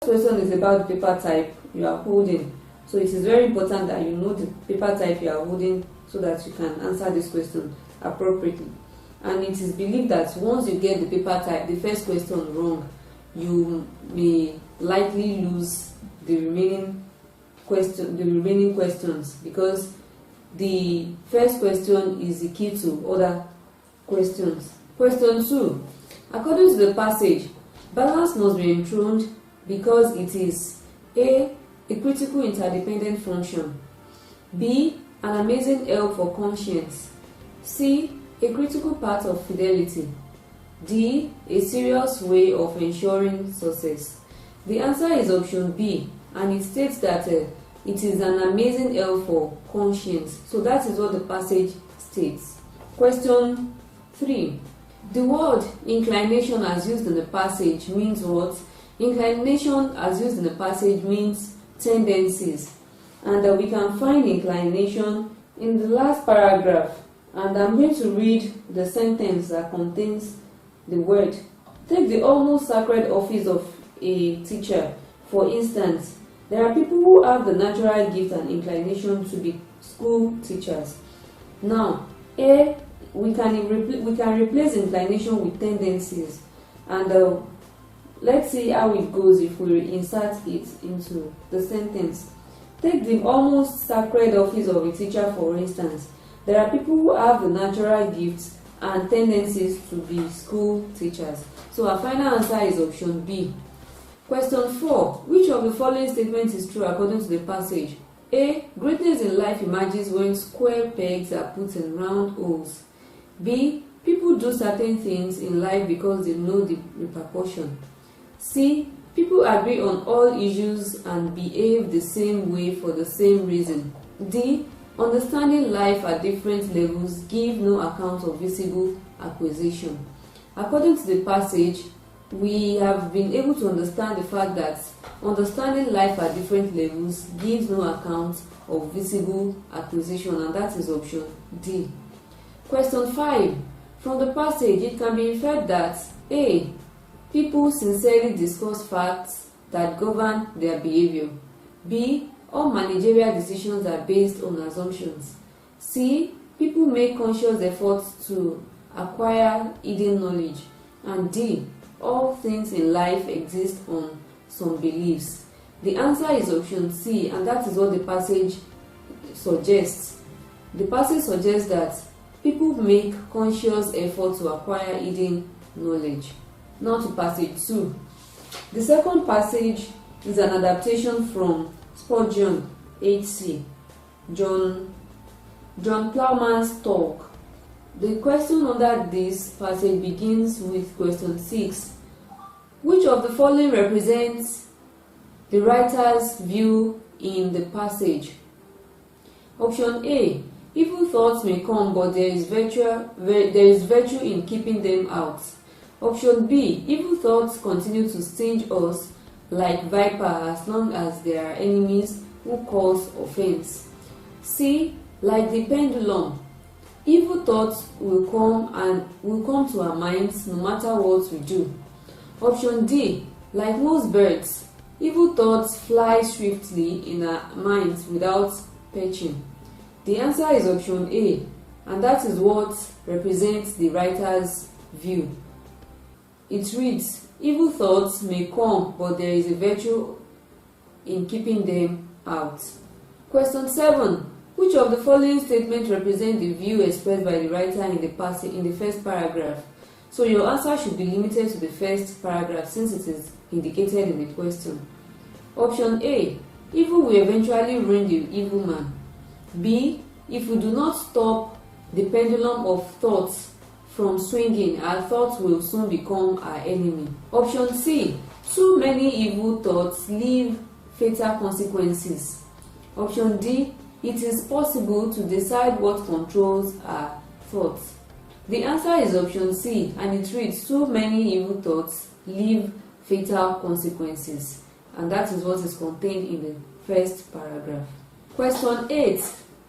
question is about the paper type you are holding. So it is very important that you know the paper type you are holding so that you can answer this question appropriately. And it is believed that once you get the paper type, the first question wrong, you may likely lose the remaining questions, because the first question is the key to other questions. Question 2. According to the passage, balance must be enthroned because it is A critical interdependent function, B an amazing help for conscience, C a critical part of fidelity, D a serious way of ensuring success. The answer is option B, and it states that it is an amazing help for conscience. So that is what the passage states. Question 3. The word inclination as used in the passage means what? Inclination as used in the passage means tendencies, and we can find inclination in the last paragraph, and I'm going to read the sentence that contains the word. Take the almost sacred office of a teacher, for instance. There are people who have the natural gift and inclination to be school teachers. Now, we can replace inclination with tendencies, and let's see how it goes if we insert it into the sentence. Take the almost sacred office of a teacher, for instance. There are people who have the natural gifts and tendencies to be school teachers. So our final answer is option B. Question 4. Which of the following statements is true according to the passage? A. Greatness in life emerges when square pegs are put in round holes. B. People do certain things in life because they know the repercussion. C. People agree on all issues and behave the same way for the same reason. D. Understanding life at different levels give no account of visible acquisition. According to the passage, we have been able to understand the fact that understanding life at different levels gives no account of visible acquisition, and that is option D. Question 5. From the passage, it can be inferred that A. People sincerely discuss facts that govern their behavior. B. All managerial decisions are based on assumptions. C. People make conscious efforts to acquire hidden knowledge. And D. All things in life exist on some beliefs. The answer is option C, and that is what the passage suggests. The passage suggests that people make conscious effort to acquire hidden knowledge. Now to passage 2. The second passage is an adaptation from Spurgeon H.C. John Plowman's talk. The question under this passage begins with question 6. Which of the following represents the writer's view in the passage? Option A. Evil thoughts may come, but there is virtue in keeping them out. Option B. Evil thoughts continue to sting us like viper as long as there are enemies who cause offense. C. Like the pendulum, evil thoughts will come to our minds no matter what we do. Option D. Like most birds, evil thoughts fly swiftly in our minds without perching. The answer is option A, and that is what represents the writer's view. It reads, evil thoughts may come, but there is a virtue in keeping them out. Question 7. Which of the following statements represent the view expressed by the writer in the first paragraph? So your answer should be limited to the first paragraph since it is indicated in the question. Option A. Evil will eventually ruin the evil man. B. If we do not stop the pendulum of thoughts from swinging, our thoughts will soon become our enemy. Option C. Too many evil thoughts leave fatal consequences. Option D. It is possible to decide what controls our thoughts. The answer is option C, and it reads, too many evil thoughts leave fatal consequences. And that is what is contained in the first paragraph. Question 8.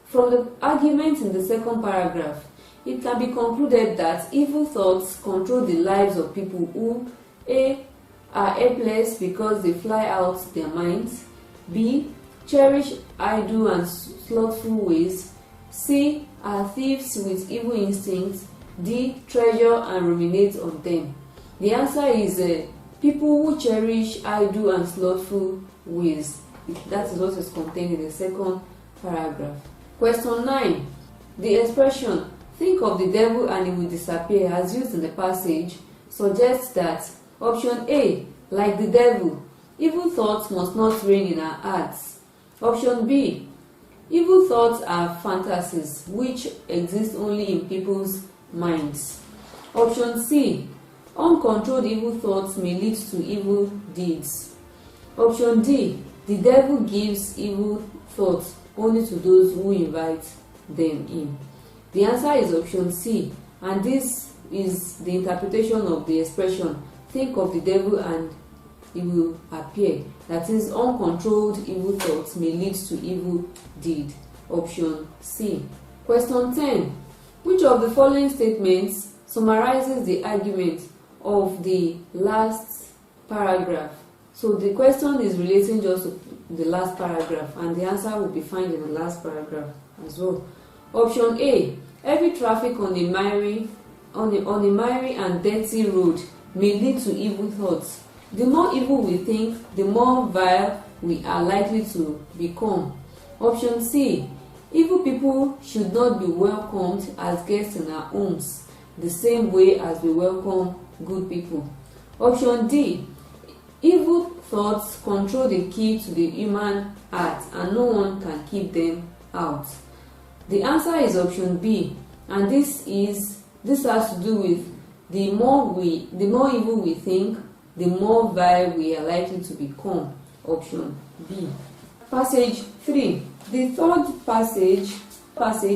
From the argument in the second paragraph, it can be concluded that evil thoughts control the lives of people who A. are helpless because they fly out their minds. B. Cherish idle and slothful ways. C. Are thieves with evil instincts. D. Treasure and ruminate on them. The answer is people who cherish idle and slothful ways. That is what is contained in the second paragraph. Question 9. The expression "think of the devil and he will disappear" as used in the passage suggests that option A, like the devil, evil thoughts must not reign in our hearts. Option B, evil thoughts are fantasies which exist only in people's minds. Option C, uncontrolled evil thoughts may lead to evil deeds. Option D, the devil gives evil thoughts only to those who invite them in. The answer is option C, and this is the interpretation of the expression "think of the devil and he will appear." That is, uncontrolled evil thoughts may lead to evil deed. Option C. Question 10. Which of the following statements summarizes the argument of the last paragraph? So the question is relating just to the last paragraph, and the answer will be found in the last paragraph as well. Option A. Every traffic on a miry and dirty road may lead to evil thoughts. The more evil we think, the more vile we are likely to become. Option C. Evil people should not be welcomed as guests in our homes, the same way as we welcome good people. Option D. Evil thoughts control the key to the human heart, and no one can keep them out. The answer is option B, and this has to do with the more evil we think, the more vile we are likely to become. Option B. Passage 3. The third passage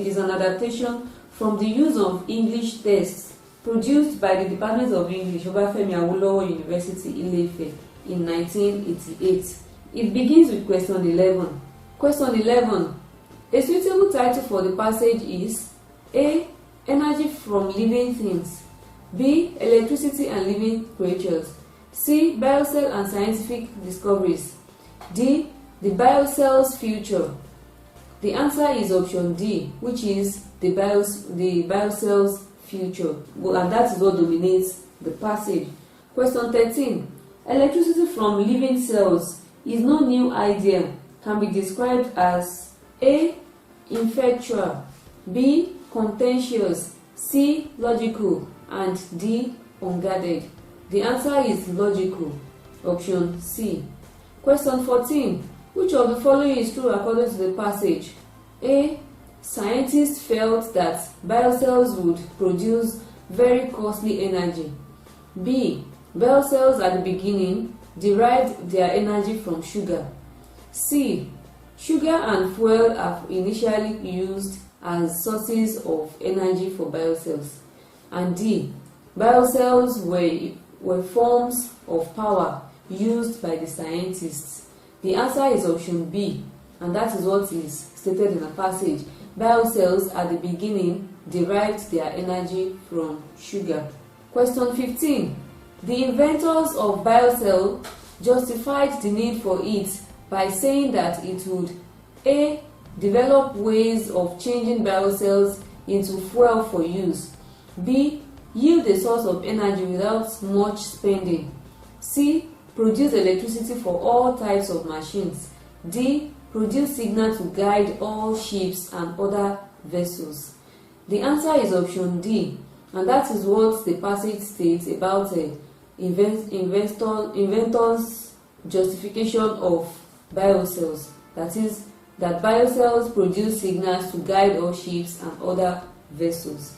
is an adaptation from the use of English tests produced by the Department of English, Obafemi Awolowo University, Ile-Ife, in 1988. It begins with question 11. Question 11. A suitable title for the passage is A. Energy from living things. B. Electricity and living creatures. C. Biocell and scientific discoveries. D. The biocell's future. The answer is option D, which is the biocell's future. Well, and that is what dominates the passage. Question 13. Electricity from living cells is no new idea. Can be described as A. Ineffectual, B. Contentious, C. Logical, and D. Unguarded. The answer is logical. Option C. Question 14. Which of the following is true according to the passage? A. Scientists felt that biocells would produce very costly energy. B. Biocells at the beginning derived their energy from sugar. C. Sugar and fuel are initially used as sources of energy for biocells. And D. Biocells were forms of power used by the scientists. The answer is option B, and that is what is stated in the passage. Biocells at the beginning derived their energy from sugar. Question 15. The inventors of biocell justified the need for it by saying that it would A. Develop ways of changing biocells into fuel for use. B. Yield a source of energy without much spending. C. Produce electricity for all types of machines. D. Produce signal to guide all ships and other vessels. The answer is option D, and that is what the passage states about inventors' justification of biocells. That is, that biocells produce signals to guide all ships and other vessels.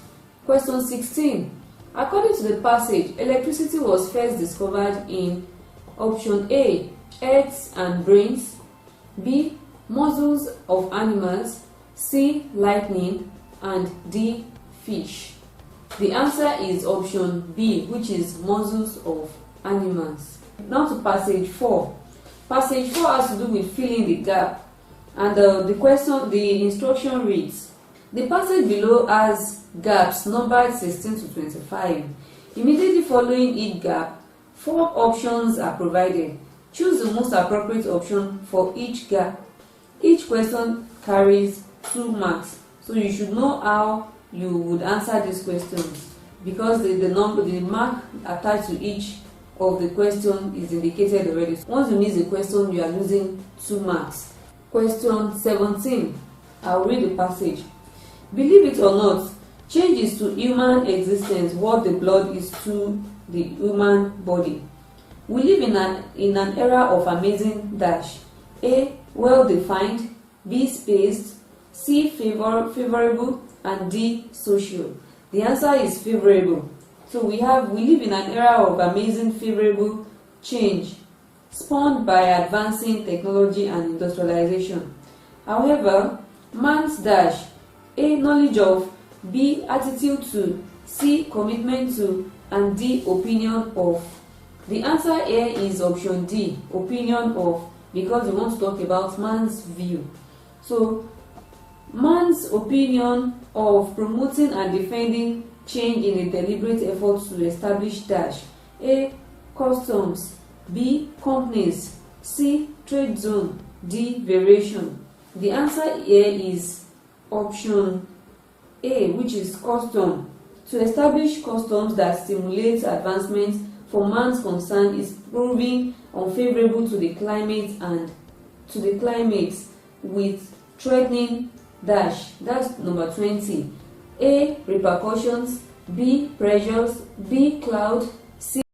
Question 16. According to the passage, electricity was first discovered in option A. Heads and brains. B. Muscles of animals. C. Lightning. And D. Fish. The answer is option B, which is muscles of animals. Now to passage 4. Passage 4 has to do with filling the gap, and the instruction reads: the passage below has gaps numbered 16 to 25. Immediately following each gap, 4 options are provided. Choose the most appropriate option for each gap. Each question carries 2 marks, so you should know how you would answer these questions because the mark attached to each of the question is indicated already. Once you miss a question, you are losing 2 marks. Question 17. I'll read the passage. Believe it or not, change is to human existence what the blood is to the human body. We live in an era of amazing dash. A. Well-defined, B. Spaced, C. Favorable, and D. Social. The answer is favorable. So we live in an era of amazing favorable change spawned by advancing technology and industrialization. However, man's dash: A. Knowledge of, B. Attitude to, C. Commitment to, and D. Opinion of. The answer here is option D, opinion of, because we want to talk about man's view. So, man's opinion of promoting and defending change in a deliberate effort to establish dash: A. Customs, B. Companies, C. Trade zone, D. Variation. The answer here is option A, which is custom. To establish customs that stimulate advancement for man's concern is proving unfavorable to the climate and to the climate with threatening dash. That's number 20. A. Repercussions, B. Pressures, B. Cloud,